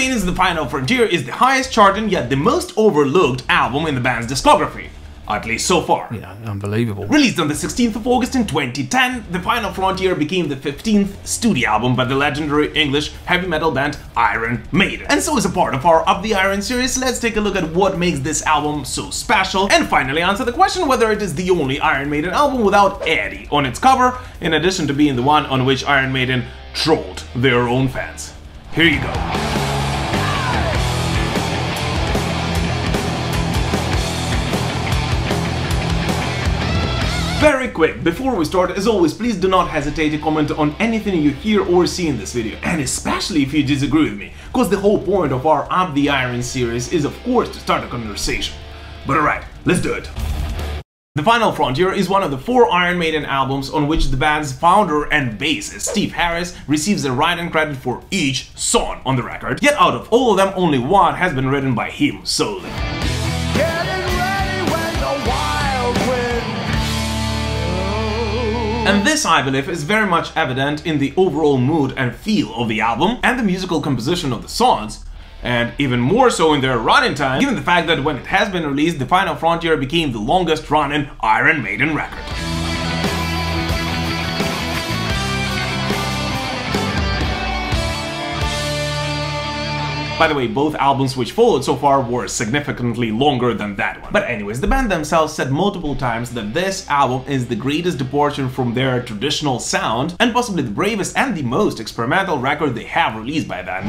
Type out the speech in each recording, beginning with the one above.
Maiden's The Final Frontier is the highest charting yet the most overlooked album in the band's discography. At least so far. Yeah, unbelievable. Released on the 16th of August in 2010, The Final Frontier became the 15th studio album by the legendary English heavy metal band Iron Maiden. And so as a part of our Up the Iron series, let's take a look at what makes this album so special, and finally answer the question whether it is the only Iron Maiden album without Eddie on its cover, in addition to being the one on which Iron Maiden trolled their own fans. Here you go. Very quick, before we start, as always, please do not hesitate to comment on anything you hear or see in this video, and especially if you disagree with me, cause the whole point of our Up the Iron series is of course to start a conversation. But alright, let's do it. The Final Frontier is one of the 4 Iron Maiden albums on which the band's founder and bassist Steve Harris receives the writing credit for each song on the record, yet out of all of them only one has been written by him solely. And this, I believe, is very much evident in the overall mood and feel of the album and the musical composition of the songs, and even more so in their running time, given the fact that when it has been released, The Final Frontier became the longest running Iron Maiden record. By the way, both albums which followed so far were significantly longer than that one. But anyways, the band themselves said multiple times that this album is the greatest departure from their traditional sound, and possibly the bravest and the most experimental record they have released by then.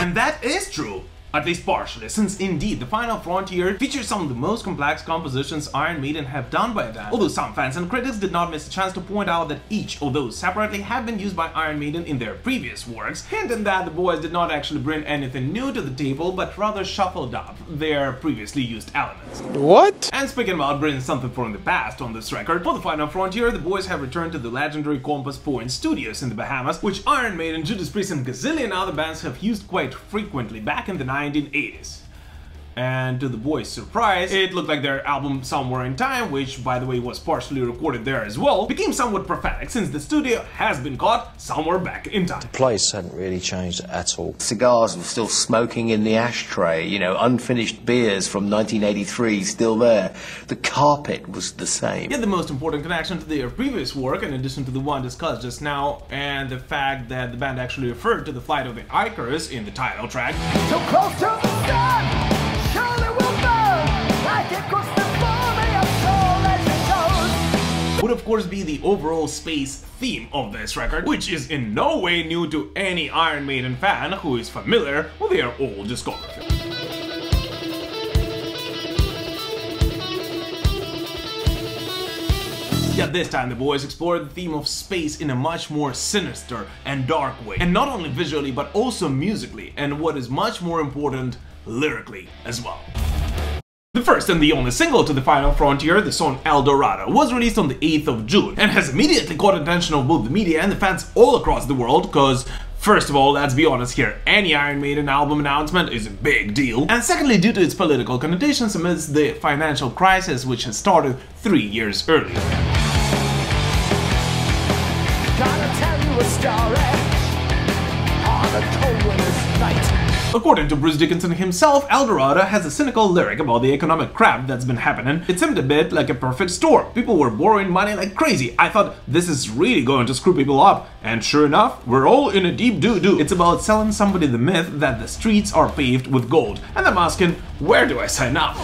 And that is true. At least partially, since indeed The Final Frontier features some of the most complex compositions Iron Maiden have done by then, although some fans and critics did not miss a chance to point out that each of those separately have been used by Iron Maiden in their previous works, hinting that the boys did not actually bring anything new to the table, but rather shuffled up their previously used elements. What? And speaking about bringing something from the past on this record, for The Final Frontier, the boys have returned to the legendary Compass Point Studios in the Bahamas, which Iron Maiden, Judas Priest and gazillion other bands have used quite frequently back in the 1980s. And to the boys' surprise, it looked like their album Somewhere in Time, which by the way was partially recorded there as well, became somewhat prophetic since the studio has been caught somewhere back in time. The place hadn't really changed at all. Cigars were still smoking in the ashtray, you know, unfinished beers from 1983 still there. The carpet was the same. Yet the most important connection to their previous work, in addition to the one discussed just now, and the fact that the band actually referred to the flight of the Icarus in the title track, So close to the sun, surely we'll burn, like it goes before me, a soul as it goes. would of course be the overall space theme of this record, which is in no way new to any Iron Maiden fan who is familiar with their old discography. Yet this time the boys explored the theme of space in a much more sinister and dark way, and not only visually but also musically, and what is much more important, lyrically as well. The first and the only single to The Final Frontier, the song El Dorado, was released on the 8th of June and has immediately caught attention of both the media and the fans all across the world, cause first of all, let's be honest here, any Iron Maiden album announcement is a big deal, and secondly due to its political connotations amidst the financial crisis which has started 3 years earlier. Gotta tell you a story on a cold winter's night. According to Bruce Dickinson himself, El Dorado has a cynical lyric about the economic crap that's been happening. It seemed a bit like a perfect storm. People were borrowing money like crazy. I thought this is really going to screw people up. And sure enough, we're all in a deep doo-doo. It's about selling somebody the myth that the streets are paved with gold. And I'm asking, where do I sign up?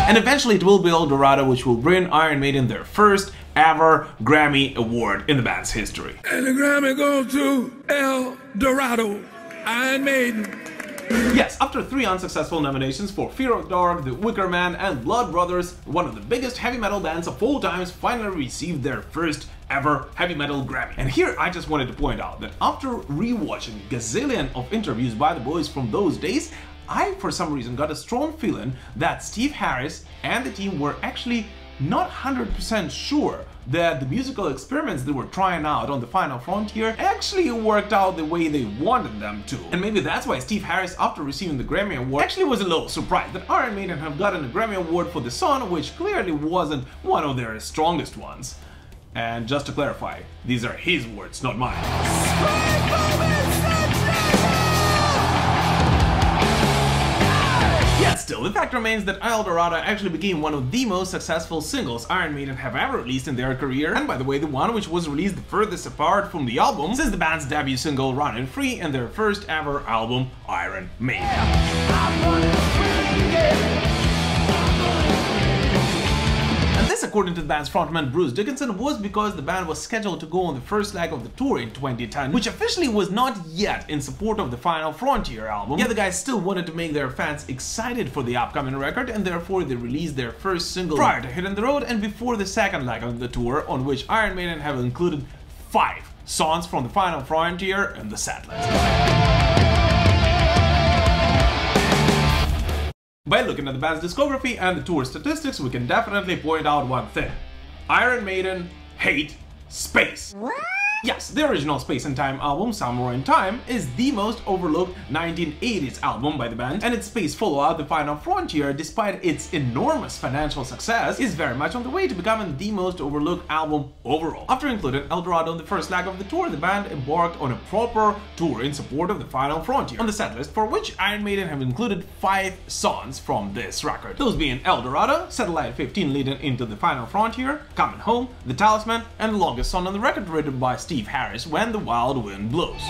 And eventually it will be El Dorado which will bring Iron Maiden their first ever Grammy Award in the band's history. And the Grammy goes to El Dorado, Iron Maiden. Yes, after 3 unsuccessful nominations for Fear of the Dark, The Wicker Man and Blood Brothers, one of the biggest heavy metal bands of all times finally received their first ever heavy metal Grammy. And here I just wanted to point out that after rewatching a gazillion of interviews by the boys from those days, I, for some reason, got a strong feeling that Steve Harris and the team were actually not 100% sure that the musical experiments they were trying out on the Final Frontier actually worked out the way they wanted them to. And maybe that's why Steve Harris, after receiving the Grammy Award, actually was a little surprised that Iron Maiden have gotten a Grammy Award for the song, which clearly wasn't one of their strongest ones. And just to clarify, these are his words, not mine. Yet still, the fact remains that El Dorado actually became one of the most successful singles Iron Maiden have ever released in their career, and by the way, the one which was released the furthest apart from the album since the band's debut single Runnin' Free and their first ever album, Iron Maiden. This, according to the band's frontman Bruce Dickinson, was because the band was scheduled to go on the first leg of the tour in 2010, which officially was not yet in support of the Final Frontier album. Yet the guys still wanted to make their fans excited for the upcoming record, and therefore they released their first single prior to hitting the road and before the second leg of the tour, on which Iron Maiden have included 5 songs from the Final Frontier in the setlist. By looking at the band's discography and the tour statistics, we can definitely point out one thing. Iron Maiden hate space. What? Yes, the original Space and Time album, Somewhere in Time, is the most overlooked 1980s album by the band, and its space follow-up, The Final Frontier, despite its enormous financial success, is very much on the way to becoming the most overlooked album overall. After including El Dorado on the first leg of the tour, the band embarked on a proper tour in support of The Final Frontier, on the setlist for which Iron Maiden have included 5 songs from this record. Those being El Dorado, Satellite 15 leading into The Final Frontier, Coming Home, The Talisman, and the longest song on the record written by Steve Harris, When the Wild Wind Blows.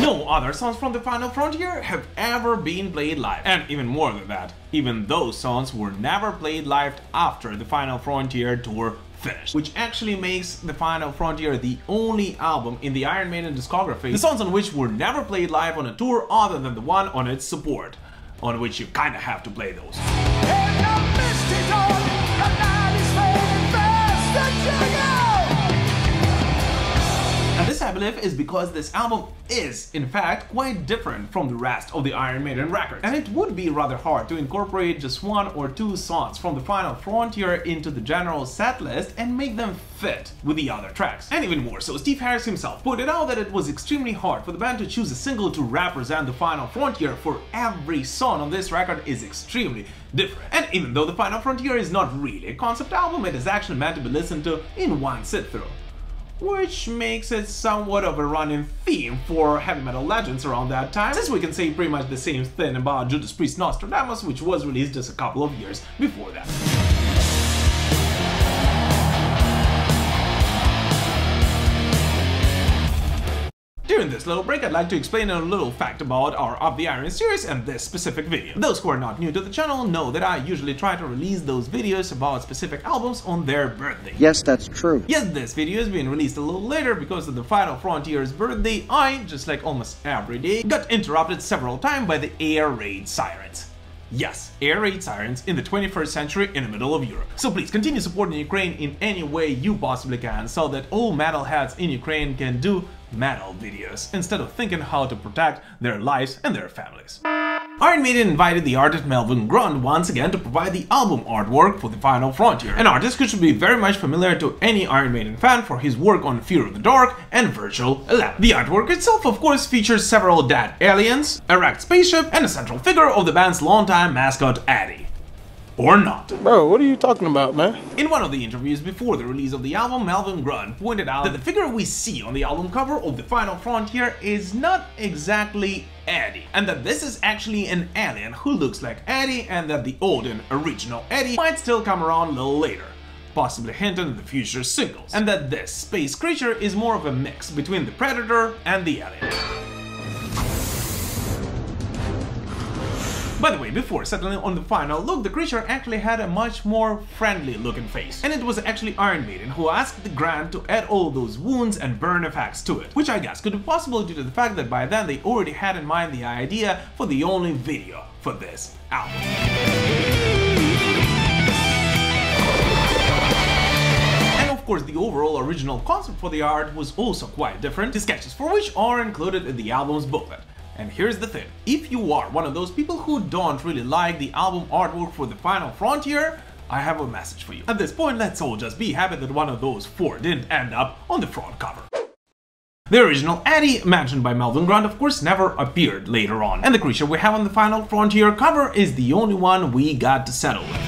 No other songs from the Final Frontier have ever been played live, and even more than that, even those songs were never played live after the Final Frontier tour finished, which actually makes the Final Frontier the only album in the Iron Maiden discography, the songs on which were never played live on a tour other than the one on its support, on which you kinda have to play those. And this, I believe, is because this album is, in fact, quite different from the rest of the Iron Maiden records. And it would be rather hard to incorporate just 1 or 2 songs from the Final Frontier into the general set list and make them fit with the other tracks. And even more so, Steve Harris himself pointed out that it was extremely hard for the band to choose a single to represent the Final Frontier, for every song on this record is extremely different. And even though the Final Frontier is not really a concept album, it is actually meant to be listened to in one sit-through, which makes it somewhat of a running theme for heavy metal legends around that time, since we can say pretty much the same thing about Judas Priest's Nostradamus, which was released just a couple of years before that. During this little break, I'd like to explain a little fact about our Of the Iron series and this specific video. Those who are not new to the channel know that I usually try to release those videos about specific albums on their birthday. Yes, that's true. Yes, this video is being released a little later because of the Final Frontier's birthday. I, just like almost every day, got interrupted several times by the air raid sirens. Yes, air raid sirens in the 21st century in the middle of Europe. So please continue supporting Ukraine in any way you possibly can, so that all metalheads in Ukraine can do metal videos instead of thinking how to protect their lives and their families. Iron Maiden invited the artist Melvin Grund once again to provide the album artwork for the Final Frontier, an artist who should be very much familiar to any Iron Maiden fan for his work on Fear of the Dark and Virtual Eleven. The artwork itself, of course, features several dead aliens, a wrecked spaceship, and a central figure of the band's longtime mascot, Eddie. Or not. Bro, what are you talking about, man? In one of the interviews before the release of the album, Melvin Grund pointed out that the figure we see on the album cover of The Final Frontier is not exactly Eddie, and that this is actually an alien who looks like Eddie, and that the old and original Eddie might still come around a little later, possibly hinting at the future singles, and that this space creature is more of a mix between the Predator and the alien. By the way, before settling on the final look, the creature actually had a much more friendly looking face, and it was actually Iron Maiden who asked the Grund to add all those wounds and burn effects to it, which I guess could be possible due to the fact that by then they already had in mind the idea for the only video for this album. Of course, the overall original concept for the art was also quite different, the sketches for which are included in the album's booklet. And here's the thing, if you are one of those people who don't really like the album artwork for The Final Frontier, I have a message for you. At this point, let's all just be happy that one of those 4 didn't end up on the front cover. The original Eddie, mentioned by Melvin Grant, of course, never appeared later on, and the creature we have on the Final Frontier cover is the only one we got to settle with.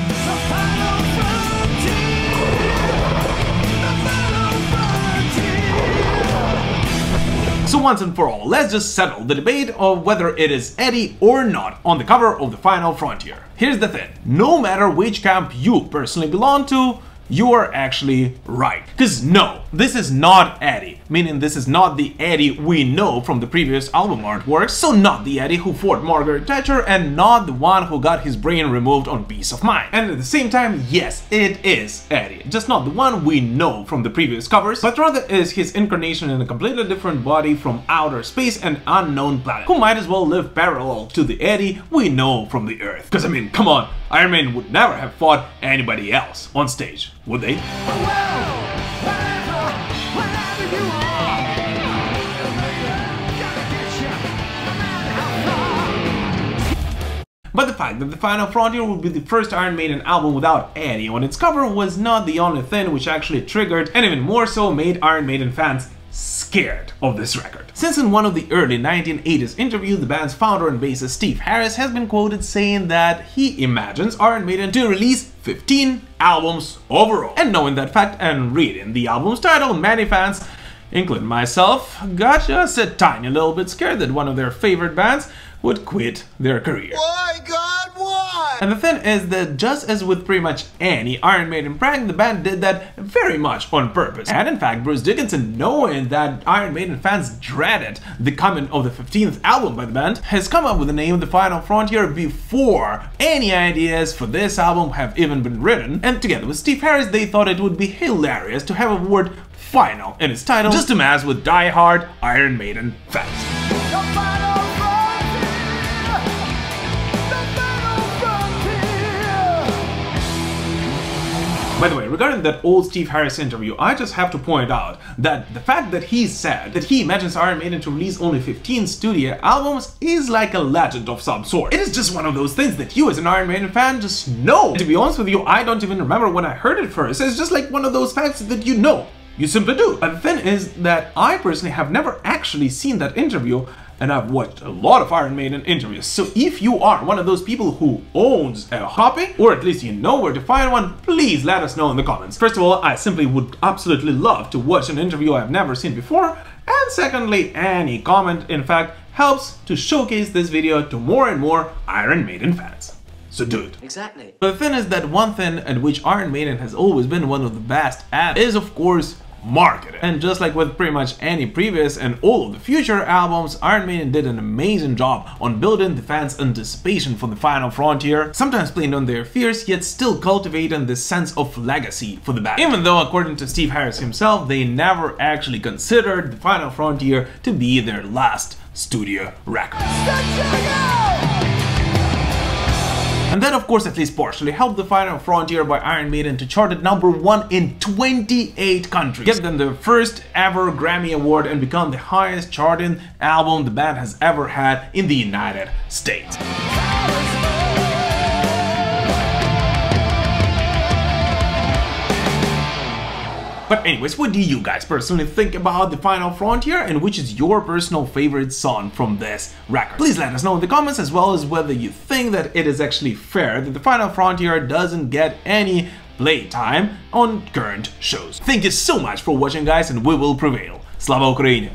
So once and for all, let's just settle the debate of whether it is Eddie or not on the cover of the Final Frontier. Here's the thing, no matter which camp you personally belong to, you are actually right. Because no, this is not Eddie, meaning this is not the Eddie we know from the previous album artwork, so not the Eddie who fought Margaret Thatcher and not the one who got his brain removed on Peace of Mind. And at the same time, yes, it is Eddie, just not the one we know from the previous covers, but rather is his incarnation in a completely different body from outer space and unknown planet, who might as well live parallel to the Eddie we know from the Earth. Because I mean, come on, Iron Maiden would never have fought anybody else on stage, would they? But the fact that the Final Frontier would be the first Iron Maiden album without Eddie on its cover was not the only thing which actually triggered, and even more so made Iron Maiden fans scared of this record. Since in one of the early 1980s interviews, the band's founder and bassist Steve Harris has been quoted saying that he imagines Iron Maiden to release 15 albums overall. And knowing that fact and reading the album's title, many fans, including myself, got just a tiny little bit scared that one of their favorite bands would quit their career. Why, God, why? And the thing is that just as with pretty much any Iron Maiden prank, the band did that very much on purpose. And in fact, Bruce Dickinson, knowing that Iron Maiden fans dreaded the coming of the 15th album by the band, has come up with the name The Final Frontier before any ideas for this album have even been written. And together with Steve Harris, they thought it would be hilarious to have a word "final" in its title, just to mess with die-hard Iron Maiden fans. By the way, regarding that old Steve Harris interview, I just have to point out that the fact that he said that he imagines Iron Maiden to release only 15 studio albums is like a legend of some sort. It is just one of those things that you as an Iron Maiden fan just know. And to be honest with you, I don't even remember when I heard it first. It's just like one of those facts that you know. You simply do. But the thing is that I personally have never actually seen that interview, and I've watched a lot of Iron Maiden interviews. So if you are one of those people who owns a copy, or at least you know where to find one, please let us know in the comments. First of all, I simply would absolutely love to watch an interview I've never seen before, and secondly, any comment, in fact, helps to showcase this video to more and more Iron Maiden fans. So do it. Exactly. But the thing is that one thing at which Iron Maiden has always been one of the best at is, of course, marketing. And just like with pretty much any previous and all of the future albums, Iron Maiden did an amazing job on building the fans' anticipation for the Final Frontier, sometimes playing on their fears, yet still cultivating this sense of legacy for the band. Even though, according to Steve Harris himself, they never actually considered the Final Frontier to be their last studio record. And that, of course, at least partially helped The Final Frontier by Iron Maiden to chart at #1 in 28 countries, get them their first ever Grammy Award, and become the highest charting album the band has ever had in the United States. But anyways, what do you guys personally think about The Final Frontier, and which is your personal favorite song from this record? Please let us know in the comments, as well as whether you think that it is actually fair that The Final Frontier doesn't get any playtime on current shows. Thank you so much for watching, guys, and we will prevail. Slava Ukraini!